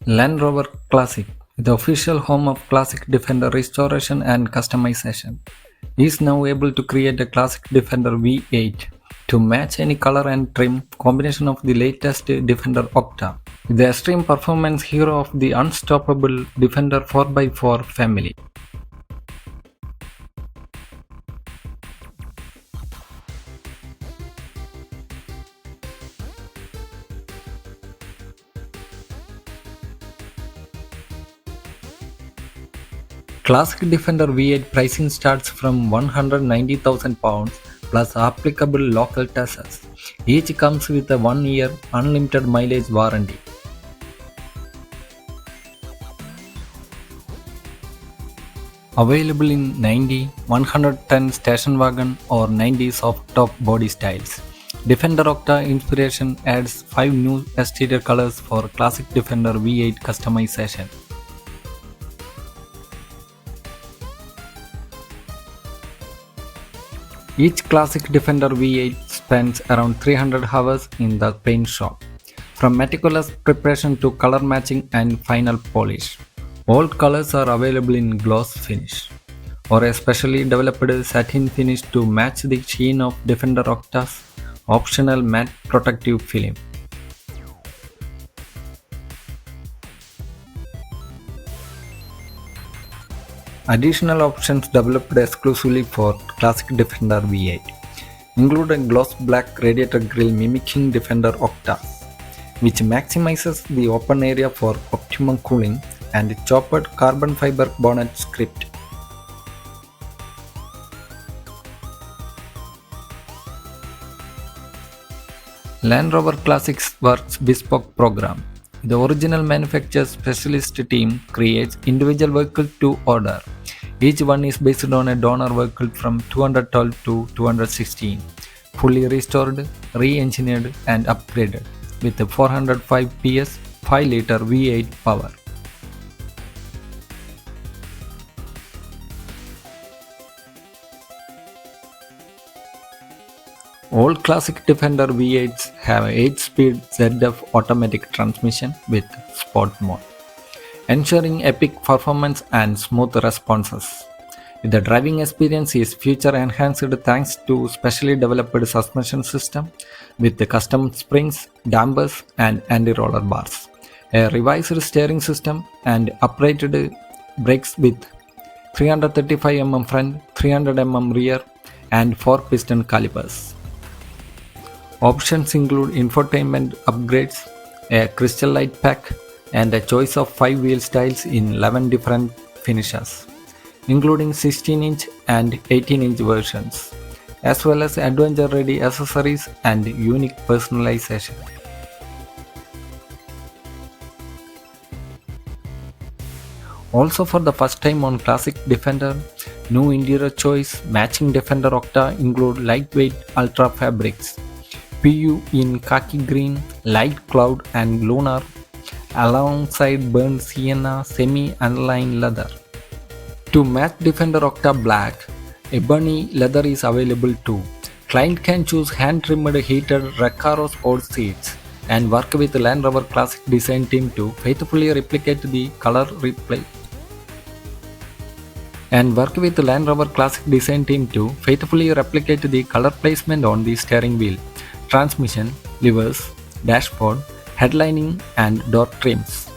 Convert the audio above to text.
Land Rover Classic, the official home of Classic Defender restoration and customization, is now able to create a Classic Defender V8 to match any color and trim combination of the latest Defender Octa, the extreme performance hero of the unstoppable Defender 4x4 family. Classic Defender V8 pricing starts from £190,000 plus applicable local taxes. Each comes with a 1-year unlimited mileage warranty. Available in 90, 110 station wagon or 90 soft top body styles. Defender Octa Inspiration adds 5 new exterior colors for Classic Defender V8 customization. Each Classic Defender V8 spends around 300 hours in the paint shop, from meticulous preparation to color matching and final polish. All colors are available in gloss finish, or a specially developed satin finish to match the sheen of Defender Octa's optional matte protective film. Additional options developed exclusively for Classic Defender V8 include a gloss black radiator grille mimicking Defender Octa, which maximizes the open area for optimum cooling, and chopped carbon fiber bonnet script. Land Rover Classic's Works Bespoke program. The original manufacturer specialist team creates individual vehicles to order. Each one is based on a donor vehicle from 212 to 216, fully restored, re-engineered and upgraded with a 405 PS 5-liter V8 power. All Classic Defender V8s have 8-speed ZF automatic transmission with Sport mode, ensuring epic performance and smooth responses. The driving experience is feature enhanced thanks to specially developed suspension system with the custom springs, dampers and anti-roller bars, a revised steering system and uprated brakes with 335mm front, 300mm rear and 4-piston calipers. Options include infotainment upgrades, a crystal light pack, and a choice of 5 wheel styles in 11 different finishes, including 16-inch and 18-inch versions, as well as adventure-ready accessories and unique personalization. Also, for the first time on Classic Defender, new interior choice matching Defender Octa include lightweight ultra fabrics, PU in khaki green, light cloud and lunar, alongside burnt sienna semi-unlined leather. To match Defender Octa Black, ebony leather is available too. Client can choose hand-trimmed heated Recaro Sport seats and work with Land Rover Classic design team to faithfully replicate the color placement on the steering wheel, transmission, levers, dashboard, headlining and door trims.